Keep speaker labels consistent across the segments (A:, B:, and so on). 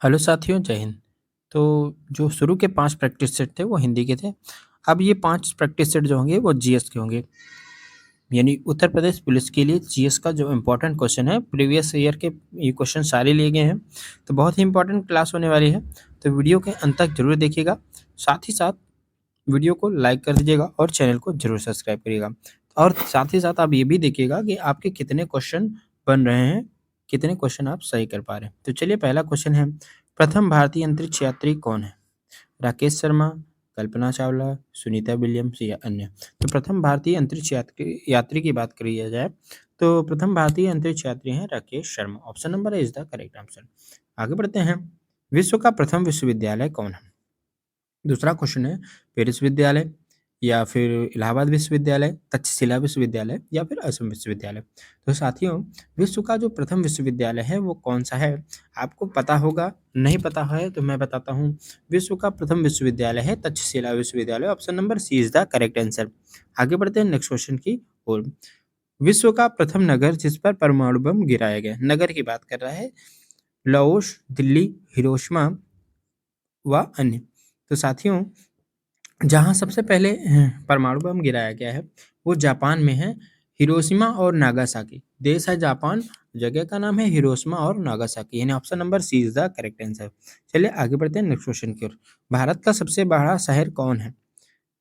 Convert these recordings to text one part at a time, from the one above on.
A: Hello साथियों, जय हिंद। तो जो शुरू के 5 प्रैक्टिस सेट थे वो हिंदी के थे। अब ये 5 प्रैक्टिस सेट जो होंगे वो जीएस के होंगे। यानी उत्तर प्रदेश पुलिस के लिए जीएस का जो इम्पोर्टेंट क्वेश्चन है, प्रीवियस ईयर के ये क्वेश्चन सारे लिए गए हैं। तो बहुत ही इम्पोर्टेंट क्लास होने वाली है। तो वीडियो के अंत तक ज़रूर देखिएगा। साथ ही साथ वीडियो को लाइक कर दीजिएगा और चैनल को ज़रूर सब्सक्राइब करिएगा। और साथ ही साथ आप ये भी देखिएगा कि आपके कितने क्वेश्चन बन रहे हैं, कितने क्वेश्चन आप सही कर पा रहे हैं। तो चलिए, पहला क्वेश्चन है, प्रथम भारतीय अंतरिक्ष यात्री कौन है? राकेश शर्मा, कल्पना चावला, सुनीता विलियम्स या अन्य? तो प्रथम भारतीय अंतरिक्ष यात्री यात्री की बात करी जाए तो प्रथम भारतीय अंतरिक्ष यात्री हैं Rakesh Sharma. Option number is the correct answer. आगे बढ़ते हैं। विश्व का प्रथम विश्वविद्यालय कौन है? दूसरा क्वेश्चन है, पेरिस विश्वविद्यालय या फिर इलाहाबाद विश्वविद्यालय, तक्षशिला विश्वविद्यालय या फिर असम विश्वविद्यालय? तो साथियों, विश्व का जो प्रथम विश्वविद्यालय है वो कौन सा है? आपको पता होगा, नहीं पता है तो मैं बताता हूँ। विश्व का प्रथम विश्वविद्यालय है तक्षशिला विश्वविद्यालय। Option number C is the correct answer. आगे बढ़ते हैं नेक्स्ट क्वेश्चन की ओर। विश्व का प्रथम नगर जिस पर परमाणु बम गिराया गया, नगर की बात कर रहा है। लाओस, दिल्ली, हिरोशिमा व अन्य? तो साथियों, जहाँ सबसे पहले परमाणु बम गिराया गया है वो जापान में है। हिरोशिमा और नागासाकी देश है जापान। जगह का नाम है हिरोशिमा और नागासाकी। यानी option number C is the correct answer. चलिए आगे बढ़ते हैं नेक्स्ट क्वेश्चन की ओर। भारत का सबसे बड़ा शहर कौन है?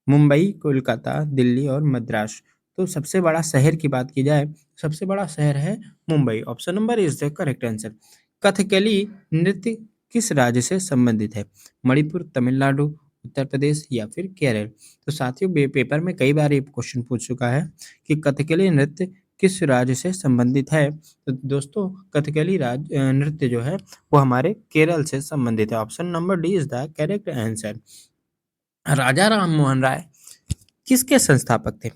A: मुंबई, कोलकाता, दिल्ली और मद्रास? तो सबसे बड़ा शहर की बात की जाए, सबसे बड़ा शहर है Mumbai. Option number is the correct answer. Kathakali नृत्य किस राज्य से संबंधित है? मणिपुर, तमिलनाडु, उत्तर प्रदेश या फिर केरल? तो साथियों, पेपर में कई बार ये क्वेश्चन पूछ चुका है कि कथकली नृत्य किस राज्य से संबंधित है। तो दोस्तों, कथकली नृत्य जो है वो हमारे केरल से संबंधित है। Option number D is the correct answer. Raja Ram Mohan Roy किसके संस्थापक थे?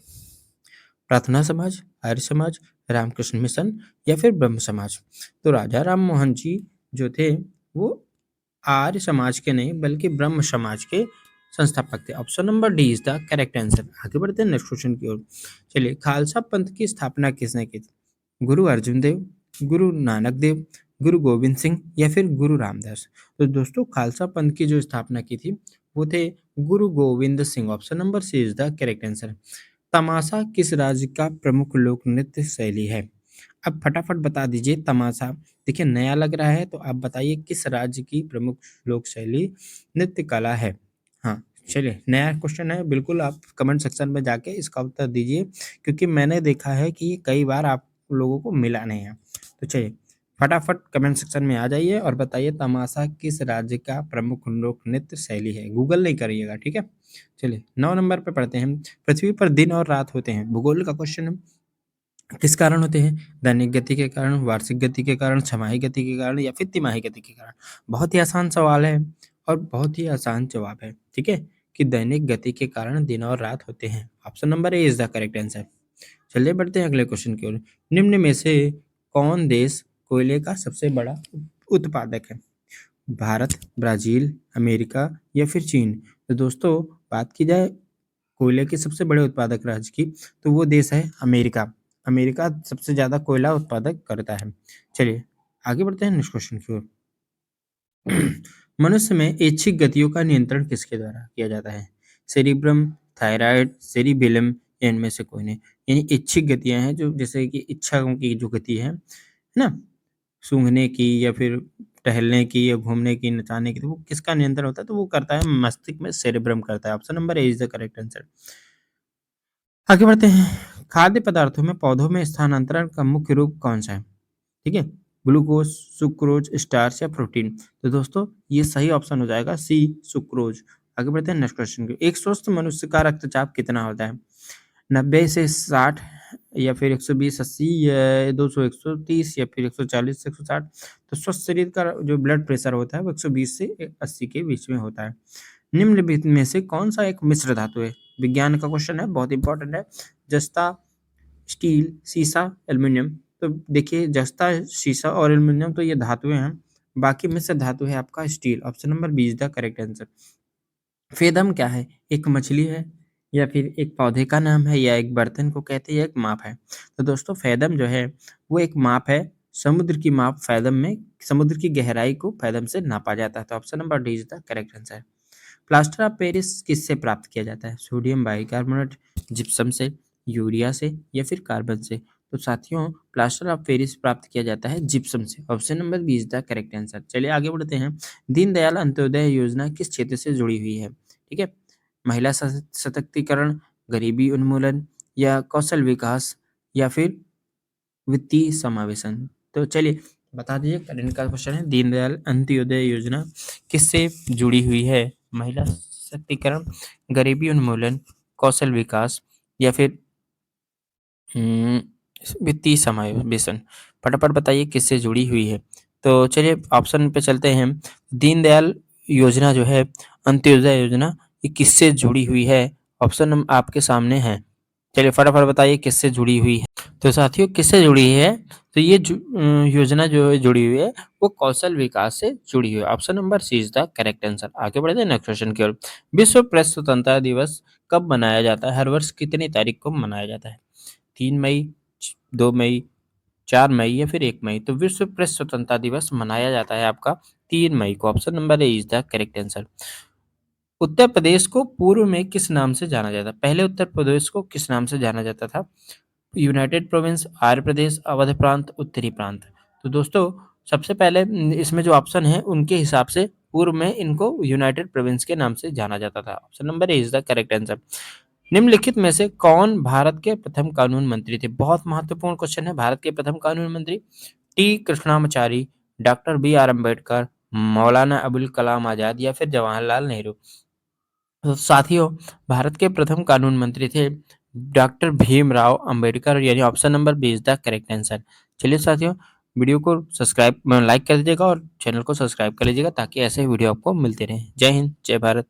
A: प्रार्थना समाज, आर्य समाज, रामकृष्ण मिशन या फिर ब्रह्म समाज? तो राजा राम मोहन जी जो थे वो आर्य समाज के नहीं बल्कि ब्रह्म समाज के संस्थापक थे। Option number D is the correct answer. आगे बढ़ते हैं नेक्स्ट क्वेश्चन की ओर। चलिए, खालसा पंथ की स्थापना किसने की थी? गुरु अर्जुन देव, गुरु नानक देव, गुरु गोविंद सिंह या फिर गुरु रामदास? तो दोस्तों, खालसा पंथ की जो स्थापना की थी वो थे Guru Gobind Singh. Option number C is the correct answer. Tamasha किस राज्य का प्रमुख लोक नृत्य शैली है? अब फटाफट बता दीजिए तमाशा। देखिए, नया लग रहा है तो आप बताइए किस राज्य की प्रमुख लोक शैली नृत्य कला है? हाँ, चलिए, नया क्वेश्चन है। बिल्कुल आप कमेंट सेक्शन में जाके इसका उत्तर दीजिए, क्योंकि मैंने देखा है कि ये कई बार आप लोगों को मिला नहीं है। तो चलिए, फटाफट कमेंट सेक्शन में आ जाइए और बताइए तमाशा किस राज्य का प्रमुख लोक नृत्य शैली है। गूगल नहीं करिएगा, ठीक है। चलिए, 9 नंबर पे पढ़ते हैं। पृथ्वी पर दिन और रात होते हैं, भूगोल का क्वेश्चन है। किस कारण होते हैं? दैनिक गति के कारण, वार्षिक गति के कारण, छमाही गति के कारण या फिर तिमाही गति के कारण? बहुत ही आसान सवाल है और बहुत ही आसान जवाब है, ठीक है, कि दैनिक गति के कारण दिन और रात होते हैं। Option number A is the correct answer. चलिए बढ़ते हैं अगले क्वेश्चन की ओर। निम्न में से कौन देश कोयले का सबसे बड़ा उत्पादक है? भारत, ब्राजील, अमेरिका या फिर चीन? तो दोस्तों, बात की जाए कोयले के सबसे बड़े उत्पादक राज्य की, तो वो देश है अमेरिका। अमेरिका सबसे ज़्यादा कोयला उत्पादक करता है। चलिए आगे बढ़ते हैं नेक्स्ट क्वेश्चन की ओर। मनुष्य में ऐच्छिक गतियों का नियंत्रण किसके द्वारा किया जाता है? सेरिब्रम, थायराइड, सेरिबेलम या इनमें से कोई नहीं? यानी ऐच्छिक गतियाँ हैं जो, जैसे कि इच्छाओं की जो गति है ना? सूंघने की या फिर टहलने की या घूमने की, नचाने की, तो वो किसका नियंत्रण होता है? तो वो करता है मस्तिष्क में, सेरेब्रम करता है। Option number A is the correct answer. आगे बढ़ते हैं। खाद्य पदार्थों में पौधों में स्थानांतरण का मुख्य रूप कौन सा है? ठीक है, ग्लूकोज, सुक्रोज, स्टार्च या प्रोटीन? तो दोस्तों, ये सही ऑप्शन हो जाएगा सी, सुक्रोज। आगे बढ़ते हैं नेक्स्ट क्वेश्चन की। एक स्वस्थ मनुष्य का रक्तचाप कितना होता है? 90 से 60 या फिर 120, 80 या 200, 130 या फिर 140 से 160? तो स्वस्थ शरीर का जो ब्लड प्रेशर होता है वो 120 से 80 के बीच में होता है। निम्नलिखित में से कौन सा एक मिश्र धातु है? विज्ञान का क्वेश्चन है, बहुत इंपॉर्टेंट है। जस्ता, स्टील, शीशा, एल्युमिनियम? तो देखिए, जस्ता, शीशा और एल्युमिनियम तो ये धातुएं हैं। बाकी मिश्र धातु है आपका steel. Option number B is the correct answer. Fathom क्या है? एक मछली है या फिर एक पौधे का नाम है या एक बर्तन को कहते हैं या एक माप है? तो दोस्तों, फेदम जो है वो एक माप है समुद्र की माप फैदम में, समुद्र की गहराई को फैदम से नापा जाता है। तो option number D is the correct answer. Plaster of Paris किससे प्राप्त किया जाता है? सोडियम बाइकार्बोनेट, जिप्सम से, यूरिया से या फिर कार्बन से? तो साथियों, प्लास्टर ऑफ पेरिस प्राप्त किया जाता है जिप्सम से। Option number B is the correct answer. चलिए आगे बढ़ते हैं। दीनदयाल अंत्योदय योजना किस क्षेत्र से जुड़ी हुई है? ठीक है, महिला सशक्तिकरण, गरीबी उन्मूलन या कौशल विकास या फिर वित्तीय समावेशन? तो चलिए बता दीजिए, करंट का क्वेश्चन है, दीनदयाल अंत्योदय योजना किससे जुड़ी हुई है? महिला सशक्तिकरण, गरीबी उन्मूलन, कौशल विकास या फिर हम्म, वित्तीय समावेशन? फटाफट बताइए किससे जुड़ी हुई है। तो चलिए ऑप्शन पे चलते हैं। दीनदयाल योजना जो है, अंत्योदय योजना, ये किससे जुड़ी हुई है? ऑप्शन हम आपके सामने है। चलिए फटाफट बताइए किससे जुड़ी हुई है। तो साथियों, किससे जुड़ी है? तो ये योजना जो है जुड़ी हुई है वो कौशल विकास से जुड़ी हुई है। Option number C is the correct answer. आगे बढ़ते हैं नेक्स्ट क्वेश्चन की ओर। विश्व प्रेस स्वतंत्रता दिवस कब मनाया जाता है? हर वर्ष कितनी तारीख को मनाया जाता है? 3 मई, 2 मई, 4 मई या फिर 1 मई? तो विश्व प्रेस स्वतंत्रता दिवस मनाया जाता है आपका 3 मई को। Option number A is the correct answer. Uttar Pradesh को पूर्व में किस नाम से जाना जाता? पहले उत्तर प्रदेश को किस नाम से जाना जाता था? यूनाइटेड प्रोविंस, आर्य प्रदेश, अवध प्रांत, उत्तरी प्रांत? तो दोस्तों, सबसे पहले इसमें जो ऑप्शन है उनके हिसाब से पूर्व में इनको यूनाइटेड प्रोविंस के नाम से जाना जाता था। Option number A is the correct answer. निम्नलिखित में से कौन भारत के प्रथम कानून मंत्री थे? बहुत महत्वपूर्ण क्वेश्चन है। भारत के प्रथम कानून मंत्री T Krishnamachari, doctor B R Ambedkar, Maulana Abul Kalam Azad या फिर जवाहरलाल नेहरू? तो साथियों, भारत के प्रथम कानून मंत्री थे डॉक्टर भीमराव अंबेडकर, यानी option number B is the correct answer. चलिए साथियों, वीडियो को सब्सक्राइब लाइक कर दीजिएगा और चैनल को सब्सक्राइब कर लीजिएगा ताकि ऐसे वीडियो आपको मिलते रहें। जय हिंद, जय भारत।